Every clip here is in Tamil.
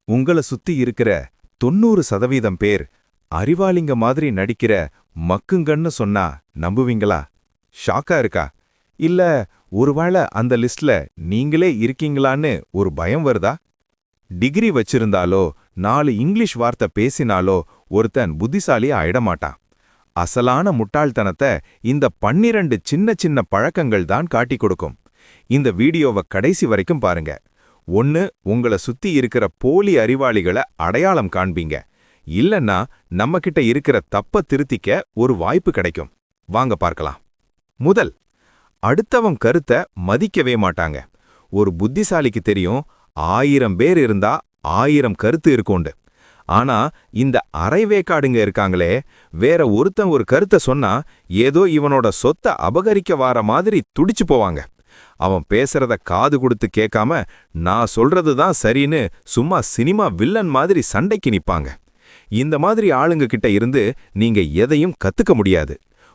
உங்கள சுத்தி இருக்கிற 90% பேர் அறிவாளிங்க மாதிரி நடிக்கிற மக்குங்கன்னு சொன்னா நம்புவீங்களா? ஷாக்கா இருக்கா? இல்ல ஒருவேளை அந்த லிஸ்ட்ல நீங்களே இருக்கீங்களான்னு ஒரு பயம் வருதா? டிகிரி வச்சிருந்தாலோ 4 இங்கிலீஷ் வார்த்தை பேசினாலோ ஒருத்தன் புத்திசாலி ஆயிடமாட்டான். அசலான முட்டாள்தனத்தை இந்த 12 சின்ன சின்ன பழக்கங்கள் தான் காட்டிக் கொடுக்கும். இந்த வீடியோவை கடைசி வரைக்கும் பாருங்க. ஒன்னு, உங்கள சுத்தி இருக்கிற போலி அறிவாளிகளை அடையாளம் காண்பீங்க. இல்லன்னா நம்மகிட்ட இருக்கிற தப்ப திருத்திக்க ஒரு வாய்ப்பு கிடைக்கும். வாங்க பார்க்கலாம். முதல், அடுத்தவன் கருத்தை மதிக்கவே மாட்டாங்க. ஒரு புத்திசாலிக்கு தெரியும் 1000 பேர் இருந்தா 1000 கருத்து இருக்குண்டு. ஆனா இந்த அரைவேக்காடுங்க இருக்காங்களே, வேற ஒருத்தன் ஒரு கருத்தை சொன்னா ஏதோ இவனோட சொத்தை அபகரிக்க வார மாதிரி துடிச்சு போவாங்க. அவன் பேசுறத காது கொடுத்து கேட்காம நான் சொல்றதுதான் சரின்னு சும்மா சினிமா வில்லன் மாதிரி சண்டைக்கு நிப்பாங்க. இந்த மாதிரி ஆளுங்க கிட்ட இருந்து நீங்க எதையும் கத்துக்க முடியாது.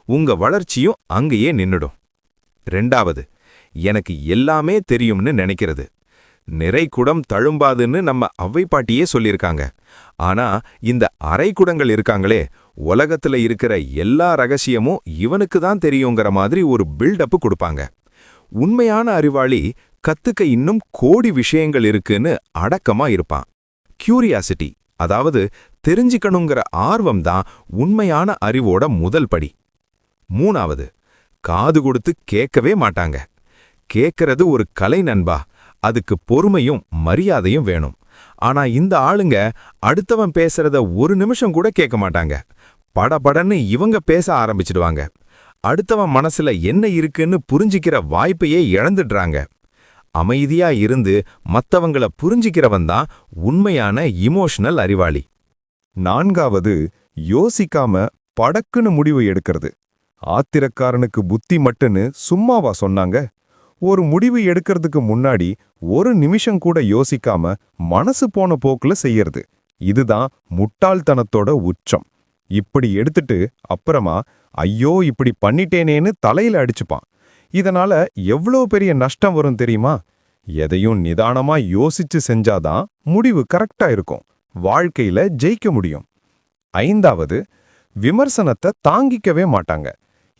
உங்க வளர்ச்சியும் அங்கேயே நின்னுடும். ரெண்டாவது, எனக்கு எல்லாமே தெரியும்னு நினைக்கிறது. நிறைகுடம் தழும்பாதுன்னு நம்ம அவ்வை பாட்டியே சொல்லியிருக்காங்க. ஆனா இந்த அரைக்குடங்கள் இருக்காங்களே, உலகத்துல இருக்கிற எல்லா ரகசியமும் இவனுக்கு தான் தெரியுங்கிற மாதிரி ஒரு பில்டப் கொடுப்பாங்க. உண்மையான அறிவாளி கத்துக்க இன்னும் கோடி விஷயங்கள் இருக்குன்னு அடக்கமா இருப்பான். கியூரியாசிட்டி, அதாவது தெரிஞ்சுக்கணுங்கிற ஆர்வம் தான் உண்மையான அறிவோட முதல் படி. மூணாவது, காது கொடுத்து கேட்கவே மாட்டாங்க. கேட்கறது ஒரு கலை நண்பா, அதுக்கு பொறுமையும் மரியாதையும் வேணும். ஆனா இந்த ஆளுங்க அடுத்தவன் பேசுறத ஒரு நிமிஷம் கூட கேட்க மாட்டாங்க. படபடன்னு இவங்க பேச ஆரம்பிச்சிடுவாங்க. அடுத்தவன் மனசுல என்ன இருக்குன்னு புரிஞ்சிக்கிற வாய்ப்பையே இழந்துடுறாங்க. அமைதியா இருந்து மத்தவங்கள புரிஞ்சிக்கிறவன் தான் உண்மையான இமோஷனல் அறிவாளி. நான்காவது, யோசிக்காம படக்குன்னு முடிவு எடுக்கிறது. ஆத்திரக்காரனுக்கு புத்தி மட்டுன்னு சும்மாவா சொன்னாங்க? ஒரு முடிவு எடுக்கிறதுக்கு முன்னாடி ஒரு நிமிஷம் கூட யோசிக்காம மனசு போன போக்குல செய்யறது, இதுதான் முட்டாள்தனத்தோட உச்சம். இப்படி எடுத்துட்டு அப்புறமா ஐயோ இப்படி பண்ணிட்டேனேன்னு தலையில அடிச்சுப்பான். இதனால எவ்வளோ பெரிய நஷ்டம் வரும் தெரியுமா? எதையும் நிதானமா யோசிச்சு செஞ்சாதான் முடிவு கரெக்டா இருக்கும். வாழ்க்கையில ஜெயிக்க முடியும். ஐந்தாவது, விமர்சனத்தை தாங்கிக்கவே மாட்டாங்க.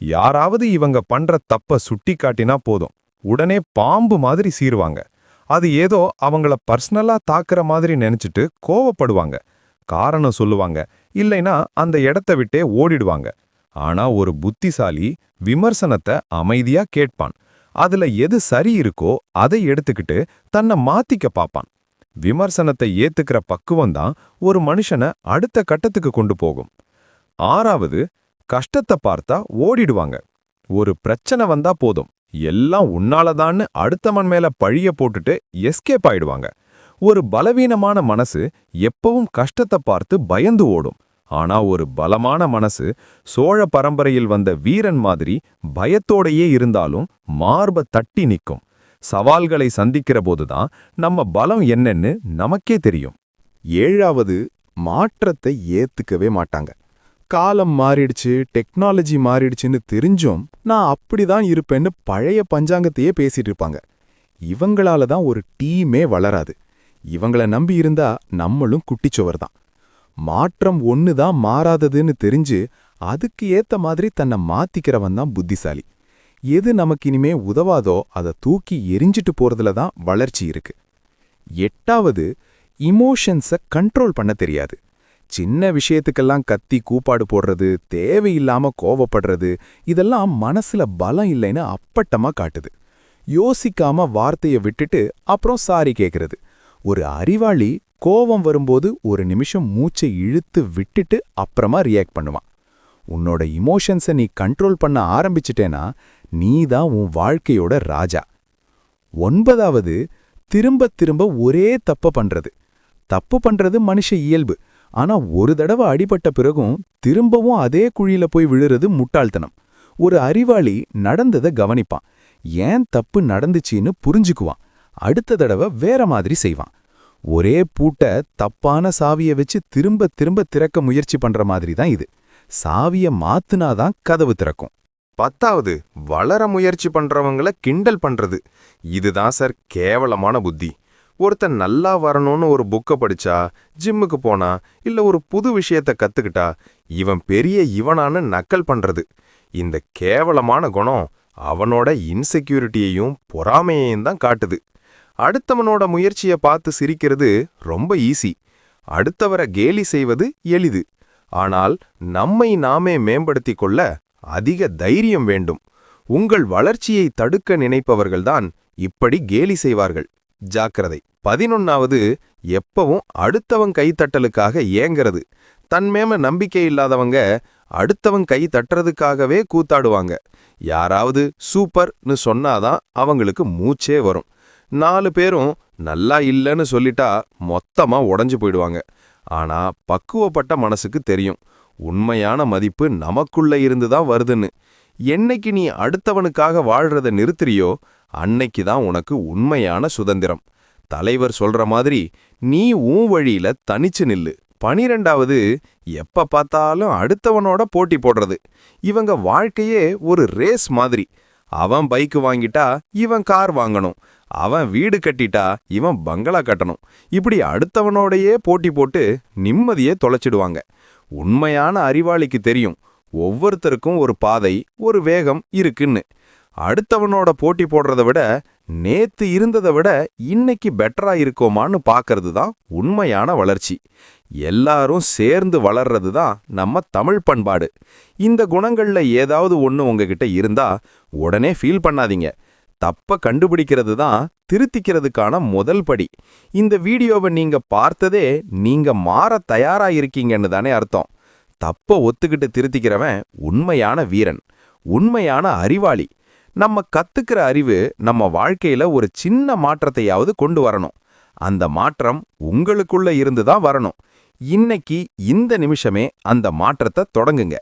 யாராவது இவங்க பண்ற தப்ப சுட்டி காட்டினா போதும், உடனே பாம்பு மாதிரி சீருவாங்க. அது ஏதோ அவங்கள பர்சனலா தாக்குற மாதிரி நினைச்சிட்டு கோவப்படுவாங்க. காரணம் சொல்லுவாங்க, இல்லைனா அந்த இடத்த விட்டே ஓடிடுவாங்க. ஆனா ஒரு புத்திசாலி விமர்சனத்தை அமைதியா கேட்பான். அதுல எது சரி இருக்கோ அதை எடுத்துக்கிட்டு தன்னை மாத்திக்க பாப்பான். விமர்சனத்தை ஏத்துக்கிற பக்குவம்தான் ஒரு மனுஷனை அடுத்த கட்டத்துக்கு கொண்டு போகும். ஆறாவது, கஷ்டத்தை பார்த்தா ஓடிடுவாங்க. ஒரு பிரச்சனை வந்தா போதும், எல்லாம் உன்னாலதான்னு அடுத்தவன் மேல பழிய போட்டுட்டு எஸ்கேப் ஆயிடுவாங்க. ஒரு பலவீனமான மனசு எப்பவும் கஷ்டத்தை பார்த்து பயந்து ஓடும். ஆனா ஒரு பலமான மனசு சோழ பரம்பரையில் வந்த வீரன் மாதிரி பயத்தோடையே இருந்தாலும் மார்ப தட்டி நிற்கும். சவால்களை சந்திக்கிற போதுதான் நம்ம பலம் என்னன்னு நமக்கே தெரியும். ஏழாவது, மாற்றத்தை ஏத்துக்கவே மாட்டாங்க. காலம் மாறிடுச்சு, டெக்னாலஜி மாறிடுச்சுன்னு தெரிஞ்சும் நான் அப்படிதான் இருப்பேன்னு பழைய பஞ்சாங்கத்தையே பேசிட்டு இருப்பாங்க. இவங்களால தான் ஒரு டீமே வளராது. இவங்கள நம்பி இருந்தா நம்மளும் குட்டிச்சுவர் தான். மாற்றம் ஒண்ணுதான் மாறாததுன்னு தெரிஞ்சு அதுக்கு ஏத்த மாதிரி தன்னை மாத்திக்கிறவன் தான் புத்திசாலி. எது நமக்கு இனிமே உதவாதோ அதை தூக்கி எரிஞ்சிட்டு போறதுல தான் வளர்ச்சி இருக்கு. எட்டாவது, இமோஷன்ஸை கண்ட்ரோல் பண்ண தெரியாது. சின்ன விஷயத்துக்கெல்லாம் கத்தி கூப்பாடு போடுறது, தேவையில்லாம கோவப்படுறது, இதெல்லாம் மனசுல பலம் இல்லைன்னு அப்பட்டமா காட்டுது. யோசிக்காம வார்த்தையை விட்டுட்டு அப்புறம் சாரி கேட்கறது. ஒரு அறிவாளி கோவம் வரும்போது ஒரு நிமிஷம் மூச்சை இழுத்து விட்டுட்டு அப்புறமா ரியாக்ட் பண்ணுவான். உன்னோட இமோஷன்ஸை நீ கண்ட்ரோல் பண்ண ஆரம்பிச்சிட்டேனா நீதான் உன் வாழ்க்கையோட ராஜா. ஒன்பதாவது, திரும்ப திரும்ப ஒரே தப்பு பண்றது. தப்பு பண்றது மனுஷ இயல்பு. ஆனா ஒரு தடவை அடிபட்ட பிறகும் திரும்பவும் அதே குழியில போய் விழுறது முட்டாள்தனம். ஒரு அறிவாளி நடந்ததை கவனிப்பான், ஏன் தப்பு நடந்துச்சின்னு புரிஞ்சுக்குவான். அடுத்த தடவை வேற மாதிரி செய்வான். ஒரே பூட்ட தப்பான சாவிய வச்சு திரும்ப திரும்ப திறக்க முயற்சி பண்ற மாதிரி தான் இது. சாவிய மாத்துனாதான் கதவு திறக்கும். பத்தாவது, வளர முயற்சி பண்றவங்கள கிண்டல் பண்றது. இதுதான் சார் கேவலமான புத்தி. ஒருத்தன் நல்லா வரணும்னு ஒரு புக்கை படிச்சா, ஜிம்முக்கு போனா, இல்ல ஒரு புது விஷயத்த கத்துக்கிட்டா, இவன் பெரிய இவனான்னு நக்கல் பண்றது. இந்த கேவலமான குணம் அவனோட இன்செக்யூரிட்டியையும் பொறாமையையும் தான் காட்டுது. அடுத்தவனோட முயற்சியை பார்த்து சிரிக்கிறது ரொம்ப ஈஸி. அடுத்தவரை கேலி செய்வது எளிது. ஆனால் நம்மை நாமே மேம்படுத்திக் கொள்ள அதிக தைரியம் வேண்டும். உங்கள் வளர்ச்சியை தடுக்க நினைப்பவர்கள்தான் இப்படி கேலி செய்வார்கள். ஜாக்கிரதை. 11வது, எப்பவும் அடுத்தவன் கைத்தட்டலுக்காக ஏங்கிறது. தன்மேம நம்பிக்கை இல்லாதவங்க அடுத்தவன் கை தட்டுறதுக்காகவே கூத்தாடுவாங்க. யாராவது சூப்பர்னு சொன்னாதான் அவங்களுக்கு மூச்சே வரும். 4 பேரும் நல்லா இல்லைன்னு சொல்லிட்டா மொத்தமா உடைஞ்சு போயிடுவாங்க. ஆனா பக்குவப்பட்ட மனசுக்கு தெரியும், உண்மையான மதிப்பு நமக்குள்ள இருந்துதான் வருதுன்னு. என்னைக்கு நீ அடுத்தவனுக்காக வாழ்றத நிறுத்துறியோ அன்னைக்கு தான் உனக்கு உண்மையான சுதந்திரம். தலைவர் சொல்ற மாதிரி நீ உன் வழியில தனிச்சு நில்லு. 12வது, எப்ப பார்த்தாலும் அடுத்தவனோட போட்டி போடுறது. இவங்க வாழ்க்கையே ஒரு ரேஸ் மாதிரி. அவன் பைக் வாங்கிட்டா இவன் கார் வாங்கணும், அவன் வீடு கட்டிட்டா இவன் பங்களா கட்டணும். இப்படி அடுத்தவனோடையே போட்டி போட்டு நிம்மதியே தொலைச்சிடுவாங்க. உண்மையான அறிவாளிக்கு தெரியும், ஒவ்வொருத்தருக்கும் ஒரு பாதை, ஒரு வேகம் இருக்குன்னு. அடுத்தவனோட போட்டி போடுறத விட நேத்து இருந்ததை விட இன்னைக்கு பெட்டரா இருக்கோமான்னு பார்க்கறது தான் உண்மையான வளர்ச்சி. எல்லாரும் சேர்ந்து வளர்றது தான் நம்ம தமிழ் பண்பாடு. இந்த குணங்கள்ல ஏதாவது ஒன்று உங்ககிட்ட இருந்தா உடனே ஃபீல் பண்ணாதீங்க. தப்ப கண்டுபிடிக்கிறது தான் திருத்திக்கிறதுக்கான முதல் படி. இந்த வீடியோவை நீங்க பார்த்ததே நீங்க மாற தயாரா இருக்கீங்கன்னு தானே அர்த்தம். தப்ப ஒத்துக்கிட்டு திருத்திக்கிறவன் உண்மையான வீரன், உண்மையான அறிவாளி. நம்ம கத்துக்கிற அறிவு நம்ம வாழ்க்கையில ஒரு சின்ன மாற்றத்தையாவது கொண்டு வரணும். அந்த மாற்றம் உங்களுக்குள்ள இருந்து தான் வரணும். இன்னைக்கு இந்த நிமிஷமே அந்த மாற்றத்தை தொடங்குங்க.